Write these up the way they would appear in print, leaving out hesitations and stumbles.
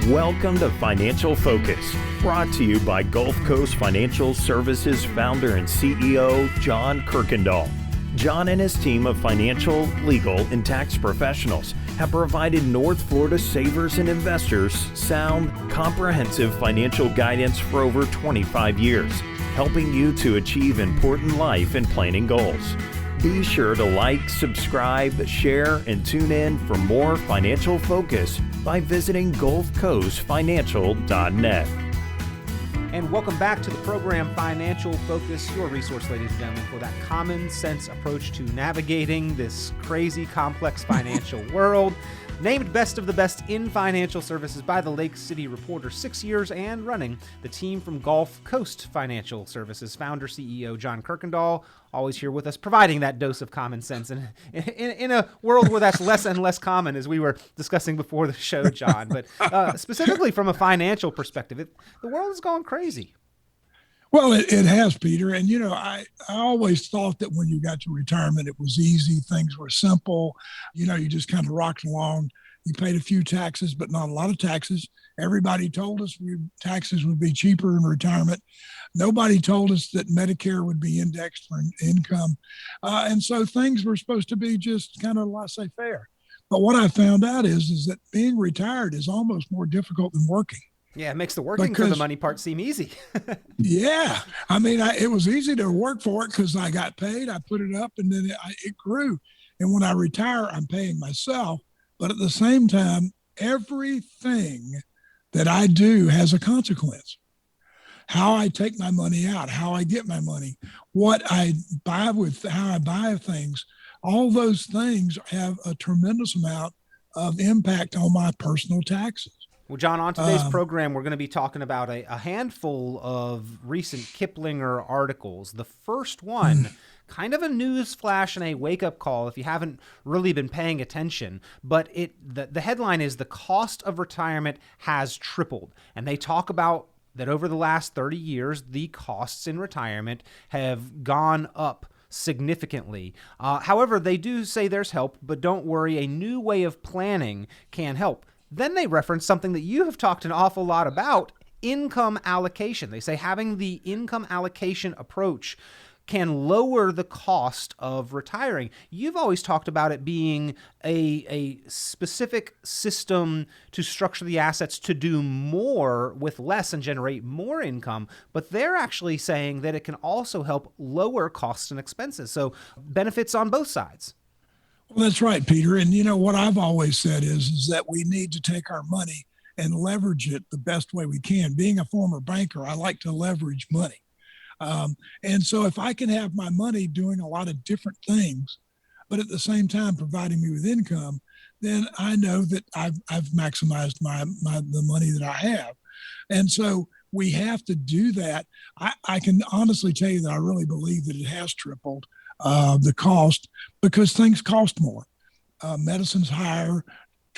Welcome to Financial Focus, brought to you by Gulf Coast Financial Services founder and CEO, John Kuykendall. John and his team of financial, legal, and tax professionals have provided North Florida savers and investors sound, comprehensive financial guidance for over 25 years, helping you to achieve important life and planning goals. Be sure to like, subscribe, share, and tune in for more Financial Focus by visiting GulfCoastFinancial.net. And welcome back to the program Financial Focus, your resource, ladies and gentlemen, for that common sense approach to navigating this crazy, complex financial world. Named Best of the Best in Financial Services by the Lake City Reporter, 6 years and running, the team from Gulf Coast Financial Services, founder, CEO John Kuykendall, always here with us, providing that dose of common sense in a world where that's less and less common, as we were discussing before the show, John. But specifically from a financial perspective, the world is going crazy. Well, it has, Peter. And, I always thought that when you got to retirement, it was easy. Things were simple. You just kind of rocked along. You paid a few taxes, but not a lot of taxes. Everybody told us taxes would be cheaper in retirement. Nobody told us that Medicare would be indexed for income. And so things were supposed to be just kind of laissez-faire. But what I found out is that being retired is almost more difficult than working. Yeah, it makes the working for the money part seem easy. Yeah. I mean, it was easy to work for it because I got paid, I put it up, and then it grew. And when I retire, I'm paying myself. But at the same time, everything that I do has a consequence. How I take my money out, how I get my money, what I buy with, how I buy things, all those things have a tremendous amount of impact on my personal taxes. Well, John, on today's program, we're going to be talking about a handful of recent Kiplinger articles. The first one, kind of a news flash and a wake-up call if you haven't really been paying attention, but the headline is "The Cost of Retirement Has Tripled." And they talk about that over the last 30 years, the costs in retirement have gone up significantly. However, they do say there's help, but don't worry, a new way of planning can help. Then they reference something that you have talked an awful lot about, income allocation. They say having the income allocation approach can lower the cost of retiring. You've always talked about it being a specific system to structure the assets to do more with less and generate more income, but they're actually saying that it can also help lower costs and expenses. So benefits on both sides. Well, that's right, Peter. And what I've always said is that we need to take our money and leverage it the best way we can. Being a former banker, I like to leverage money. And so if I can have my money doing a lot of different things, but at the same time providing me with income, then I know that I've maximized the money that I have. And so we have to do that. I can honestly tell you that I really believe that it has tripled the cost because things cost more. Medicine's higher,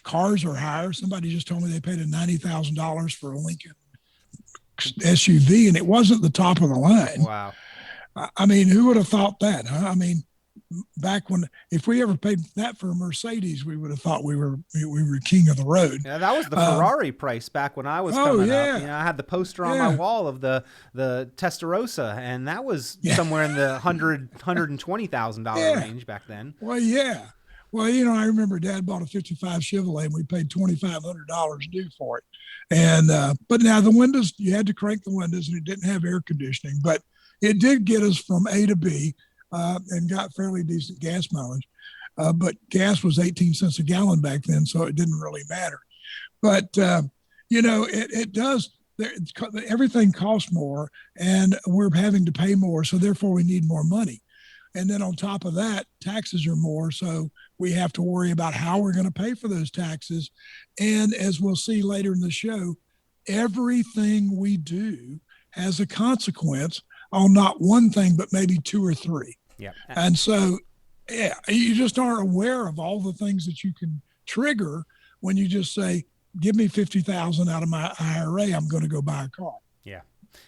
cars are higher. Somebody just told me they paid $90,000 for a Lincoln SUV, and it wasn't the top of the line. Wow. I mean, who would have thought that? Huh? I mean, back when, if we ever paid that for a Mercedes, we would have thought we were king of the road. Yeah, that was the Ferrari price back when I was coming up. I had the poster on my wall of the Testarossa, and that was somewhere in the $120,000 range back then. Well, yeah. Well, I remember Dad bought a 55 Chevrolet, and we paid $2,500 due for it. And but now the windows, you had to crank the windows, and it didn't have air conditioning, but it did get us from A to B. And got fairly decent gas mileage. But gas was 18 cents a gallon back then, so it didn't really matter. But, it does, everything costs more, and we're having to pay more, so therefore we need more money. And then on top of that, taxes are more, so we have to worry about how we're going to pay for those taxes. And as we'll see later in the show, everything we do has a consequence on not one thing, but maybe two or three. Yeah. And so, you just aren't aware of all the things that you can trigger when you just say, give me $50,000 out of my IRA, I'm going to go buy a car. Yeah.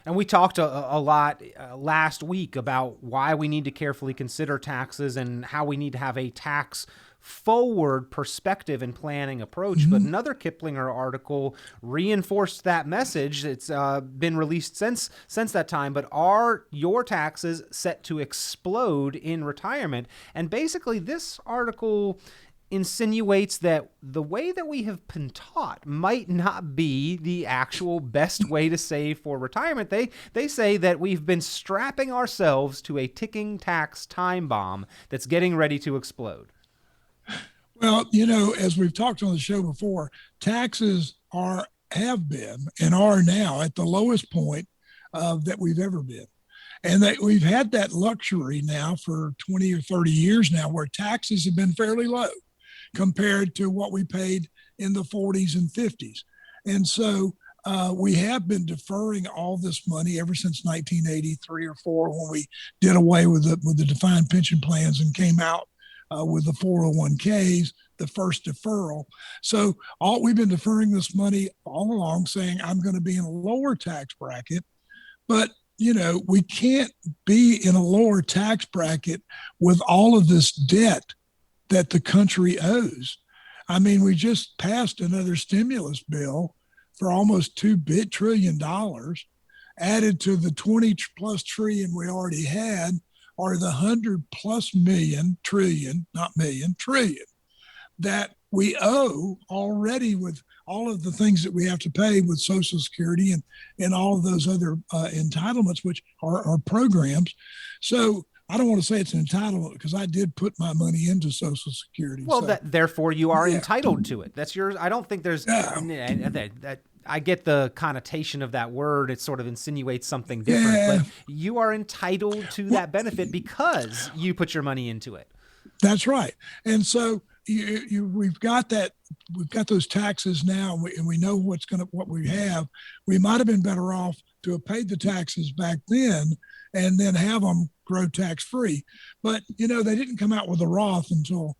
And we talked a lot last week about why we need to carefully consider taxes and how we need to have a tax forward perspective and planning approach. But another Kiplinger article reinforced that message. It's been released since that time. But are your taxes set to explode in retirement? And basically, this article insinuates that the way that we have been taught might not be the actual best way to save for retirement. They say that we've been strapping ourselves to a ticking tax time bomb that's getting ready to explode. Well, as we've talked on the show before, taxes have been and are now at the lowest point that we've ever been. And that we've had that luxury now for 20 or 30 years now where taxes have been fairly low compared to what we paid in the 40s and 50s. And so we have been deferring all this money ever since 1983 or 4 when we did away with the defined pension plans and came out with the 401ks, the first deferral. So we've been deferring this money all along saying, I'm going to be in a lower tax bracket, but we can't be in a lower tax bracket with all of this debt that the country owes. I mean, we just passed another stimulus bill for almost $2 trillion, added to the 20 plus trillion we already had, or the 100 plus trillion that we owe already with all of the things that we have to pay with Social Security and all of those other entitlements, which are programs. So I don't want to say it's an entitlement because I did put my money into Social Security. Well, therefore you are entitled to it. That's yours. I don't think there's that. I get the connotation of that word. It sort of insinuates something different, but you are entitled to that benefit because you put your money into it. That's right. And so we've got that. We've got those taxes now, and we know what we have. We might have been better off to have paid the taxes back then and then have them grow tax free. But they didn't come out with a Roth until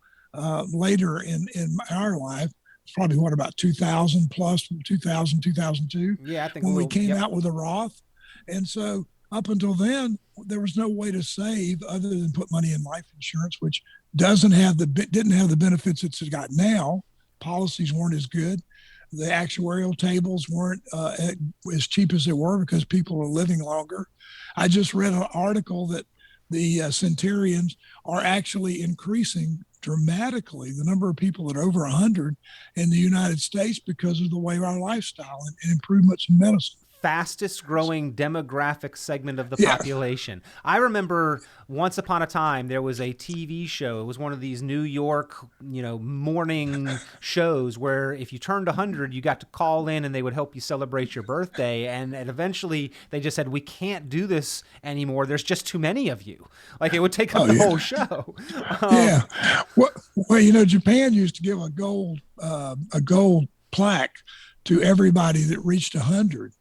later in our life. It's probably about 2000 plus, 2000, 2002. Yeah, I think when we came out with a Roth. And so up until then, there was no way to save other than put money in life insurance, which didn't have the benefits it's got now. Policies weren't as good. The actuarial tables weren't as cheap as they were because people are living longer. I just read an article that the centenarians are actually increasing dramatically the number of people that are over 100 in the United States because of the way our lifestyle and improvements in medicine. Fastest growing demographic segment of the population. I remember once upon a time there was a TV show. It was one of these New York, morning shows where if you turned 100, you got to call in and they would help you celebrate your birthday. And eventually they just said, we can't do this anymore. There's just too many of you. Like it would take up the whole show. Well, Japan used to give a gold plaque to everybody that reached 100.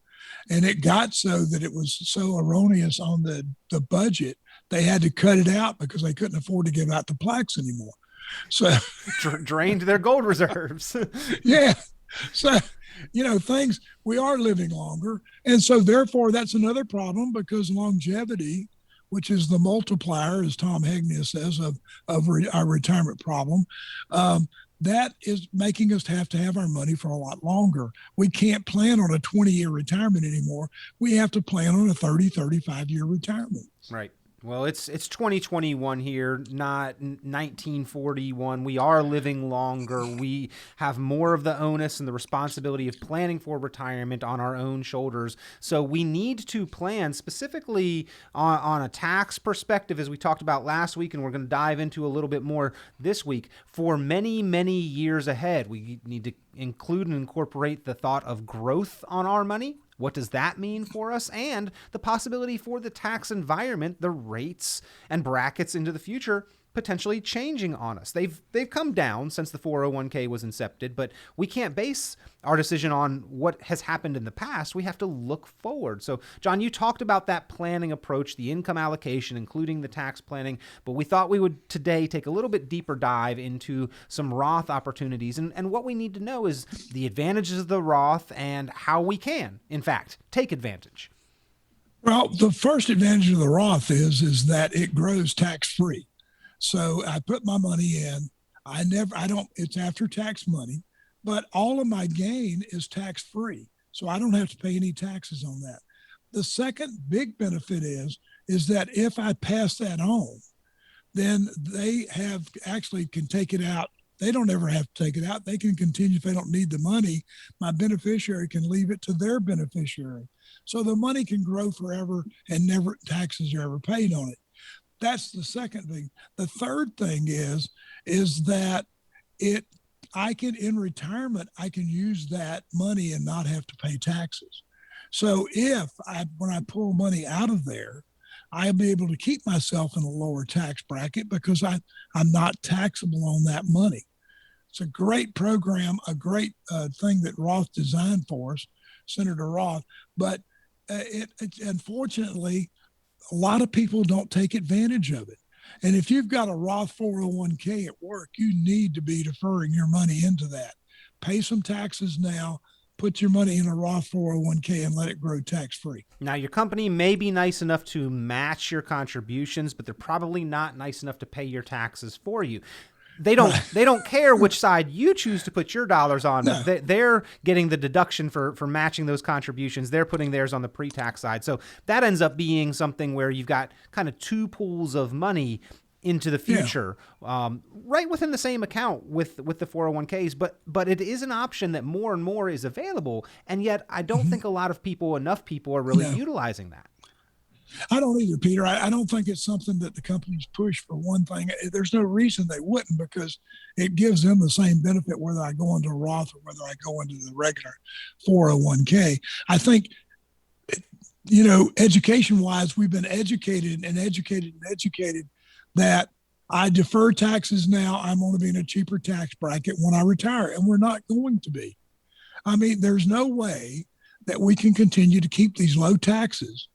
And it got so that it was so erroneous on the budget, they had to cut it out because they couldn't afford to give out the plaques anymore. So drained their gold reserves. Yeah. So, we are living longer. And so therefore that's another problem because longevity, which is the multiplier, as Tom Hegnia says, of our retirement problem, that is making us have to have our money for a lot longer. We can't plan on a 20-year retirement anymore. We have to plan on a 30, 35-year retirement. Right. Well, it's 2021 here, not 1941. We are living longer. We have more of the onus and the responsibility of planning for retirement on our own shoulders. So we need to plan specifically on a tax perspective, as we talked about last week, and we're going to dive into a little bit more this week, for many, many years ahead. We need to include and incorporate the thought of growth on our money. What does that mean for us? And the possibility for the tax environment, the rates and brackets into the future potentially changing on us. They've come down since the 401k was incepted, but we can't base our decision on what has happened in the past. We have to look forward. So, John, you talked about that planning approach, the income allocation, including the tax planning, but we thought we would today take a little bit deeper dive into some Roth opportunities. And what we need to know is the advantages of the Roth and how we can, in fact, take advantage. Well, the first advantage of the Roth is that it grows tax-free. So I put my money in, It's after tax money, but all of my gain is tax free. So I don't have to pay any taxes on that. The second big benefit is that if I pass that on, then they can take it out. They don't ever have to take it out. They can continue if they don't need the money. My beneficiary can leave it to their beneficiary. So the money can grow forever and never taxes are ever paid on it. That's the second thing. The third thing is that in retirement, I can use that money and not have to pay taxes. So when I pull money out of there, I'll be able to keep myself in a lower tax bracket because I'm not taxable on that money. It's a great program, a great thing that Roth designed for us, Senator Roth. But unfortunately, a lot of people don't take advantage of it. And if you've got a Roth 401k at work, you need to be deferring your money into that. Pay some taxes now. Put your money in a Roth 401k and let it grow tax-free. Now, your company may be nice enough to match your contributions, but they're probably not nice enough to pay your taxes for you. They don't care which side you choose to put your dollars on. No. They're getting the deduction for matching those contributions. They're putting theirs on the pre-tax side. So that ends up being something where you've got kind of two pools of money into the future, right within the same account with the 401ks. But it is an option that more and more is available. And yet I don't think enough people are really utilizing that. I don't either, Peter. I don't think it's something that the companies push for one thing. There's no reason they wouldn't, because it gives them the same benefit whether I go into a Roth or whether I go into the regular 401k. I think, education-wise, we've been educated that I defer taxes now. I'm going to be in a cheaper tax bracket when I retire, and we're not going to be. I mean, there's no way that we can continue to keep these low taxes.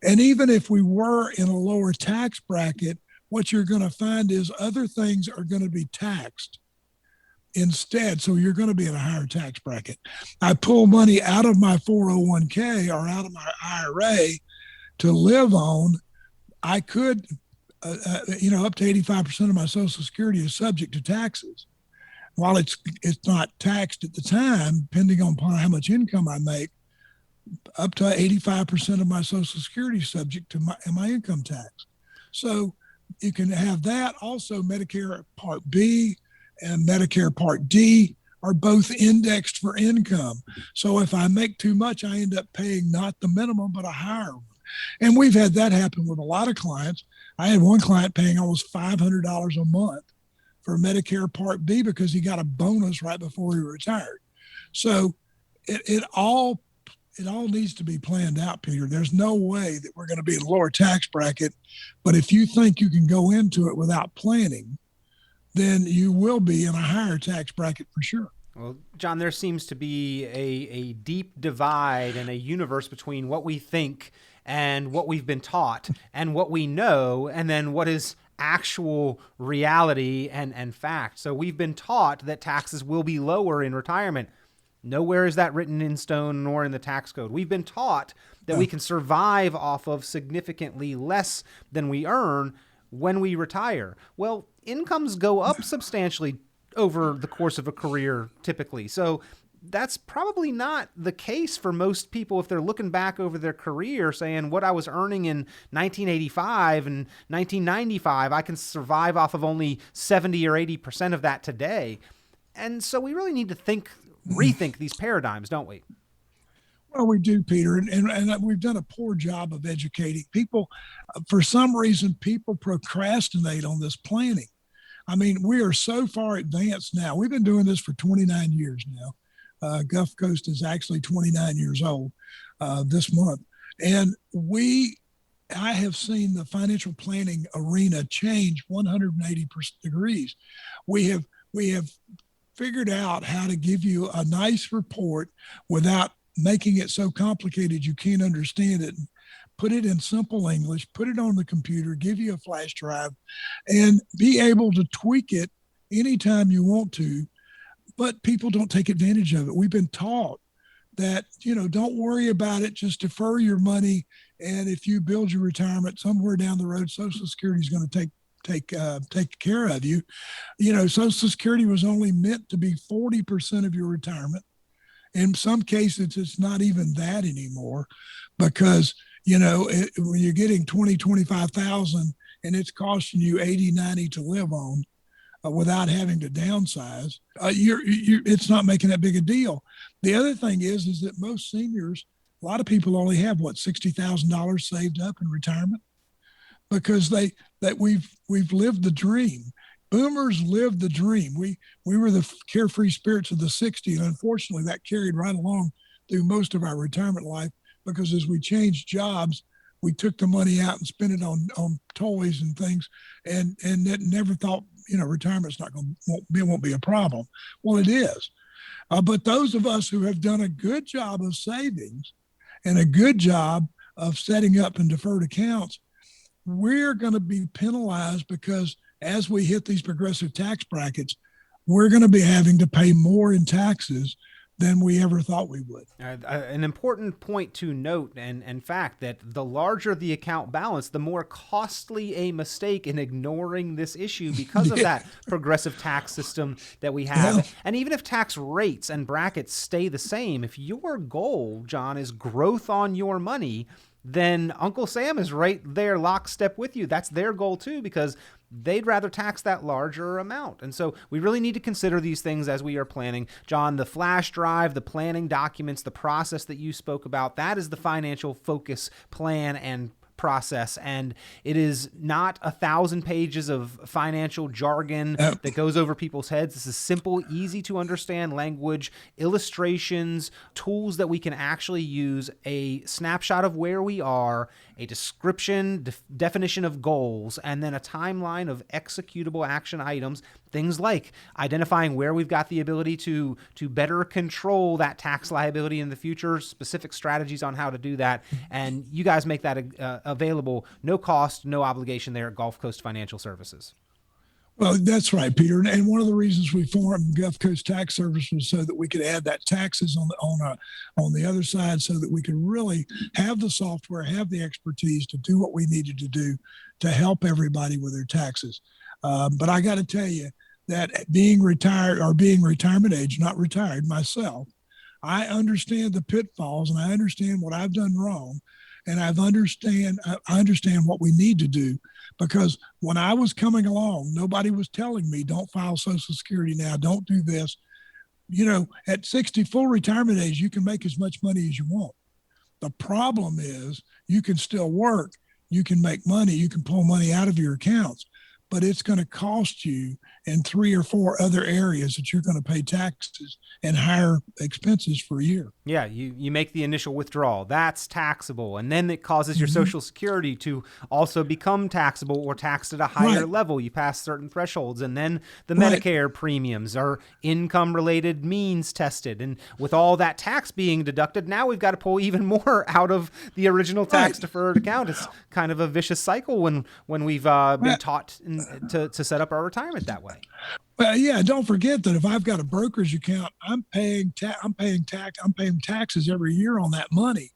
And even if we were in a lower tax bracket, what you're going to find is other things are going to be taxed instead. So you're going to be in a higher tax bracket. I pull money out of my 401k or out of my IRA to live on. I could, up to 85% of my Social Security is subject to taxes. While it's not taxed at the time, depending on how much income I make, up to 85% of my Social Security is subject to my income tax. So you can have that. Also, Medicare Part B and Medicare Part D are both indexed for income. So if I make too much, I end up paying not the minimum, but a higher one. And we've had that happen with a lot of clients. I had one client paying almost $500 a month for Medicare Part B because he got a bonus right before he retired. So it all needs to be planned out, Peter. There's no way that we're going to be in a lower tax bracket. But if you think you can go into it without planning, then you will be in a higher tax bracket for sure. Well, John, there seems to be a deep divide and a universe between what we think and what we've been taught and what we know, and then what is actual reality and fact. So we've been taught that taxes will be lower in retirement. Nowhere is that written in stone nor in the tax code. We've been taught that we can survive off of significantly less than we earn when we retire. Well, incomes go up substantially over the course of a career typically. So that's probably not the case for most people if they're looking back over their career saying what I was earning in 1985 and 1995, I can survive off of only 70 or 80% of that today. And so we really need to rethink these paradigms, don't we? Well, we do, Peter, and we've done a poor job of educating people. For some reason, people procrastinate on this planning. I mean, we are so far advanced now. We've been doing this for 29 years now. Gulf Coast is actually 29 years old this month. And I have seen the financial planning arena change 180 degrees. We have figured out how to give you a nice report without making it so complicated you can't understand it. Put it in simple English, put it on the computer, give you a flash drive, and be able to tweak it anytime you want to. But people don't take advantage of it. We've been taught that, don't worry about it, just defer your money. And if you build your retirement somewhere down the road, Social Security is going to take take care of you. Social Security was only meant to be 40% of your retirement. In some cases, it's not even that anymore, because when you're getting 25,000 and it's costing you 80, 90 to live on without having to downsize, it's not making that big a deal. The other thing is that most seniors, a lot of people only have $60,000 saved up in retirement, because we've lived the dream. Boomers lived the dream. We were the carefree spirits of the 60s, and unfortunately that carried right along through most of our retirement life, because as we changed jobs, we took the money out and spent it on toys and things, and never thought, retirement's won't be a problem. Well, it is. But those of us who have done a good job of savings and a good job of setting up and deferred accounts, we're going to be penalized, because as we hit these progressive tax brackets, we're going to be having to pay more in taxes than we ever thought we would. An important point to note, and fact, that the larger the account balance, the more costly a mistake in ignoring this issue because of that progressive tax system that we have. Yeah. And even if tax rates and brackets stay the same, if your goal, John, is growth on your money, then Uncle Sam is right there lockstep with you. That's their goal too, because they'd rather tax that larger amount. And so we really need to consider these things as we are planning. John, the flash drive, the planning documents, the process that you spoke about, that is the financial focus plan and process, and it is not 1,000 pages of financial jargon that goes over people's heads. This is simple, easy to understand language, illustrations, tools that we can actually use, a snapshot of where we are, a description, definition of goals, and then a timeline of executable action items. Things like identifying where we've got the ability to better control that tax liability in the future, specific strategies on how to do that. And you guys make that available, no cost, no obligation there at Gulf Coast Financial Services. Well, that's right, Peter. And one of the reasons we formed Gulf Coast Tax Service was so that we could add that taxes on the other side, so that we could really have the software, have the expertise to do what we needed to do to help everybody with their taxes. But I got to tell you that being retired, or being retirement age, not retired myself, I understand the pitfalls, and I understand what I've done wrong. And I understand what we need to do, because when I was coming along, nobody was telling me, don't file Social Security now, don't do this. At 60, full retirement age, you can make as much money as you want. The problem is you can still work, you can make money, you can pull money out of your accounts, but it's going to cost you in 3 or 4 other areas that you're going to pay taxes and higher expenses for a year. Yeah, you make the initial withdrawal. That's taxable. And then it causes your Social Security to also become taxable, or taxed at a higher level. You pass certain thresholds. And then the Medicare premiums are income-related means tested. And with all that tax being deducted, now we've got to pull even more out of the original tax-deferred account. It's kind of a vicious cycle when we've been taught to set up our retirement that way. Well, yeah. Don't forget that if I've got a brokerage account, I'm paying taxes every year on that money.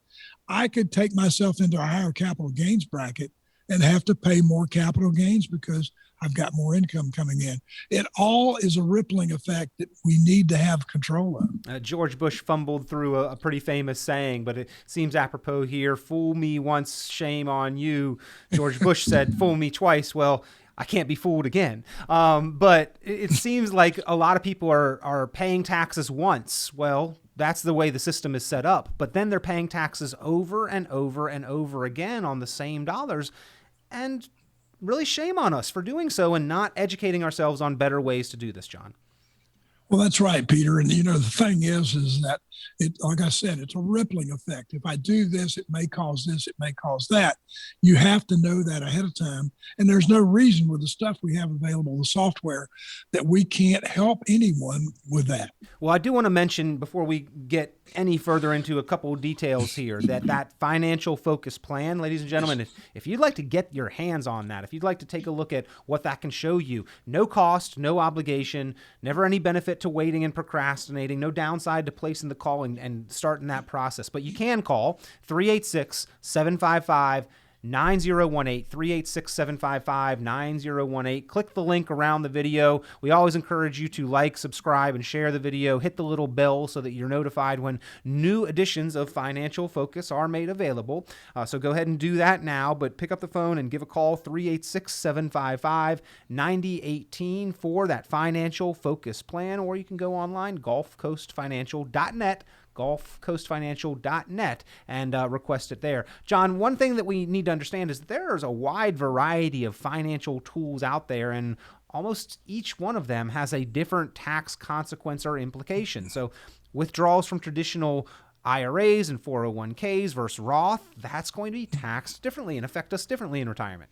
I could take myself into a higher capital gains bracket and have to pay more capital gains because I've got more income coming in. It all is a rippling effect that we need to have control of. George Bush fumbled through a pretty famous saying, but it seems apropos here. Fool me once, shame on you. George Bush said, fool me twice. Well, I can't be fooled again. But it seems like a lot of people are paying taxes once. Well, that's the way the system is set up. But then they're paying taxes over and over and over again on the same dollars. And really shame on us for doing so and not educating ourselves on better ways to do this, John. Well, that's right, Peter. And, the thing is that like I said, it's a rippling effect. If I do this, it may cause this, it may cause that. You have to know that ahead of time. And there's no reason with the stuff we have available, the software, that we can't help anyone with that. Well, I do want to mention before we get any further into a couple of details here that financial focus plan, ladies and gentlemen, if you'd like to get your hands on that, if you'd like to take a look at what that can show you, no cost, no obligation, never any benefit to waiting and procrastinating, no downside to placing the call and starting that process. But you can call 386-755 9018 386 755 9018. Click the link around the video. We always encourage you to like, subscribe, and share the video. Hit the little bell so that you're notified when new editions of Financial Focus are made available. So go ahead and do that now, but pick up the phone and give a call 386 755 9018 for that Financial Focus plan, or you can go online, gulfcoastfinancial.net. gulfcoastfinancial.net and request it there. John, one thing that we need to understand is that there's a wide variety of financial tools out there, and almost each one of them has a different tax consequence or implication. So withdrawals from traditional IRAs and 401ks versus Roth, that's going to be taxed differently and affect us differently in retirement.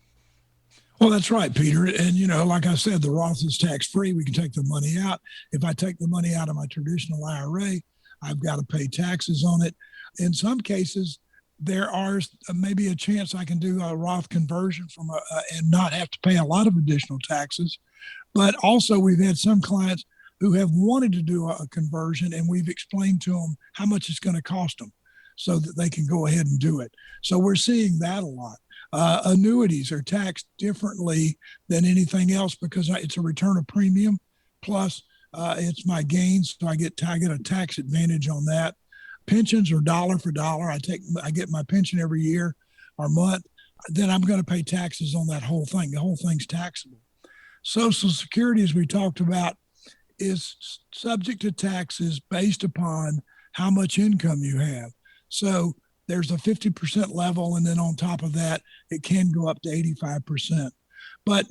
Well, that's right, Peter. And, like I said, the Roth is tax-free. We can take the money out. If I take the money out of my traditional IRA, I've got to pay taxes on it. In some cases, there are maybe a chance I can do a Roth conversion and not have to pay a lot of additional taxes. But also, we've had some clients who have wanted to do a conversion, and we've explained to them how much it's going to cost them so that they can go ahead and do it. So we're seeing that a lot. Annuities are taxed differently than anything else because it's a return of premium. Plus, it's my gains, so I get a tax advantage on that. Pensions are dollar for dollar. I get my pension every year or month. Then I'm going to pay taxes on that whole thing. The whole thing's taxable. Social Security, as we talked about, is subject to taxes based upon how much income you have. So there's a 50% level, and then on top of that, it can go up to 85%. But,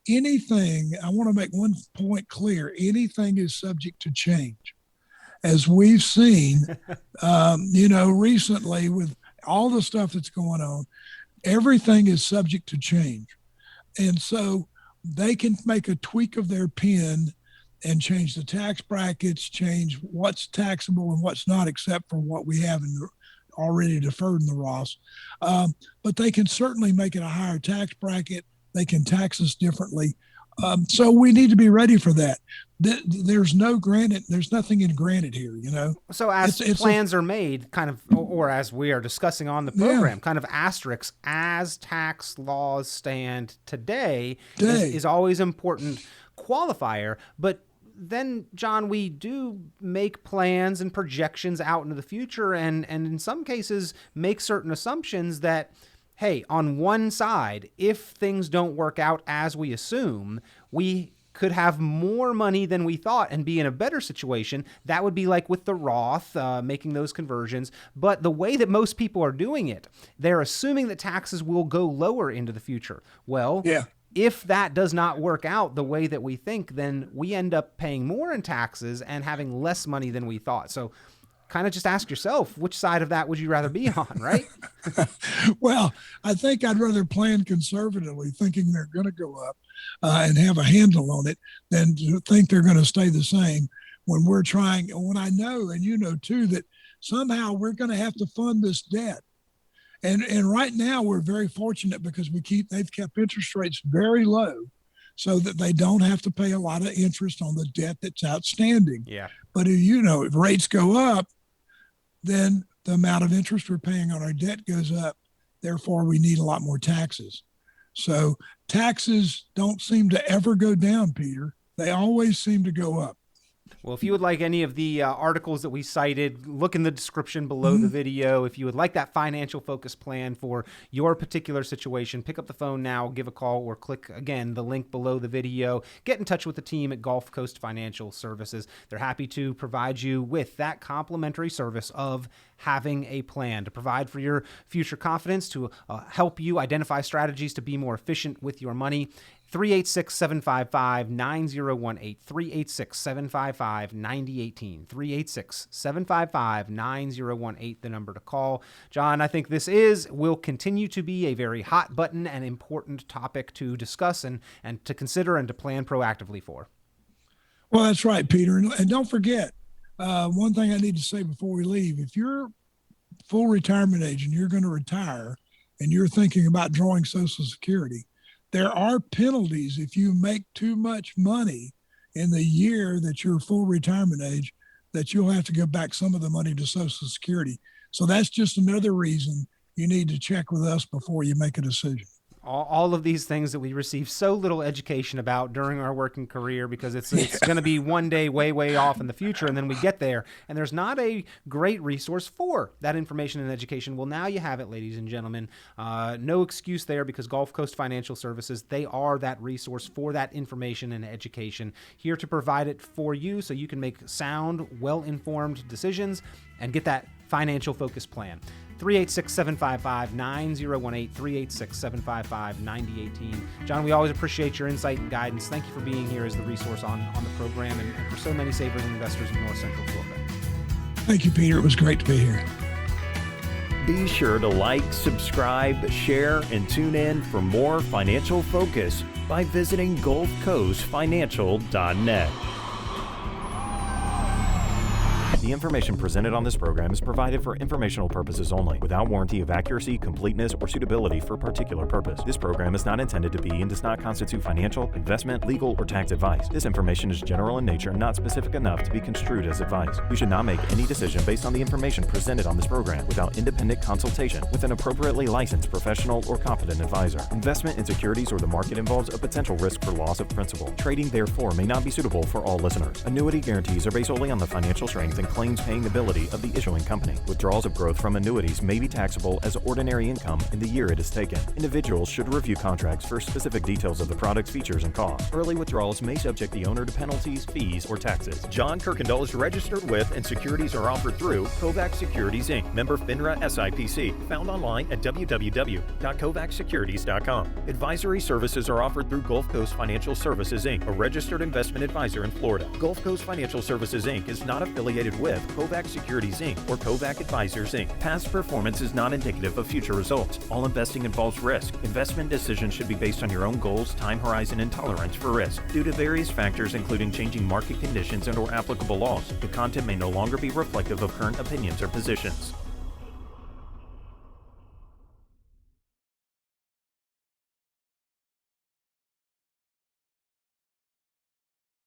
anything, I want to make one point clear, anything is subject to change. As we've seen, recently with all the stuff that's going on, everything is subject to change. And so they can make a tweak of their PIN and change the tax brackets, change what's taxable and what's not, except for what we have already deferred in the Roths. But they can certainly make it a higher tax bracket. They can tax us differently. So we need to be ready for that. There's nothing in granted here, So as plans are made, kind of, or as we are discussing on the program, kind of asterisks, as tax laws stand today is always important qualifier. But then, John, we do make plans and projections out into the future, and in some cases make certain assumptions that, hey, on one side, if things don't work out as we assume, we could have more money than we thought and be in a better situation. That would be like with the Roth, making those conversions. But the way that most people are doing it, they're assuming that taxes will go lower into the future. Well, if that does not work out the way that we think, then we end up paying more in taxes and having less money than we thought. So kind of just ask yourself, which side of that would you rather be on, right? Well, I think I'd rather plan conservatively, thinking they're going to go up and have a handle on it, than to think they're going to stay the same when I know, and you know too, that somehow we're going to have to fund this debt. And right now we're very fortunate because they've kept interest rates very low so that they don't have to pay a lot of interest on the debt that's outstanding. Yeah. But if rates go up, then the amount of interest we're paying on our debt goes up. Therefore, we need a lot more taxes. So taxes don't seem to ever go down, Peter. They always seem to go up. Well, if you would like any of the articles that we cited, look in the description below the video. If you would like that Financial Focus plan for your particular situation, pick up the phone now, give a call, or click, again, the link below the video. Get in touch with the team at Gulf Coast Financial Services. They're happy to provide you with that complimentary service of having a plan to provide for your future confidence, to help you identify strategies to be more efficient with your money. 386-755-9018, 386-755-9018, 386-755-9018, the number to call. John, I think this will continue to be a very hot button and important topic to discuss and to consider and to plan proactively for. Well, that's right, Peter. And don't forget, one thing I need to say before we leave, if you're full retirement age and you're going to retire and you're thinking about drawing Social Security, there are penalties if you make too much money in the year that you're full retirement age, that you'll have to give back some of the money to Social Security. So that's just another reason you need to check with us before you make a decision. All of these things that we receive so little education about during our working career, because it's going to be one day way off in the future, and then we get there and there's not a great resource for that information and education. Well, now you have it, ladies and gentlemen. No excuse there, because Gulf Coast Financial Services, they are that resource for that information and education, here to provide it for you so you can make sound, well-informed decisions and get that financial focus plan. 386-755-9018, 386-755-9018. John, we always appreciate your insight and guidance. Thank you for being here as the resource on the program and for so many savers and investors in North Central Florida. Thank you, Peter. It was great to be here. Be sure to like, subscribe, share, and tune in for more financial focus by visiting GulfCoastFinancial.net. The information presented on this program is provided for informational purposes only, without warranty of accuracy, completeness, or suitability for a particular purpose. This program is not intended to be and does not constitute financial, investment, legal, or tax advice. This information is general in nature and not specific enough to be construed as advice. You should not make any decision based on the information presented on this program without independent consultation with an appropriately licensed professional or competent advisor. Investment in securities or the market involves a potential risk for loss of principal. Trading, therefore, may not be suitable for all listeners. Annuity guarantees are based solely on the financial strength and claims-paying ability of the issuing company. Withdrawals of growth from annuities may be taxable as ordinary income in the year it is taken. Individuals should review contracts for specific details of the product's features and costs. Early withdrawals may subject the owner to penalties, fees, or taxes. John Kuykendall is registered with and securities are offered through Kovac Securities, Inc., member FINRA SIPC, found online at www.kovacsecurities.com. Advisory services are offered through Gulf Coast Financial Services, Inc., a registered investment advisor in Florida. Gulf Coast Financial Services, Inc. is not affiliated with Kovac Securities, Inc. or Kovac Advisors, Inc. Past performance is not indicative of future results. All investing involves risk. Investment decisions should be based on your own goals, time horizon, and tolerance for risk. Due to various factors, including changing market conditions and/or applicable laws, the content may no longer be reflective of current opinions or positions.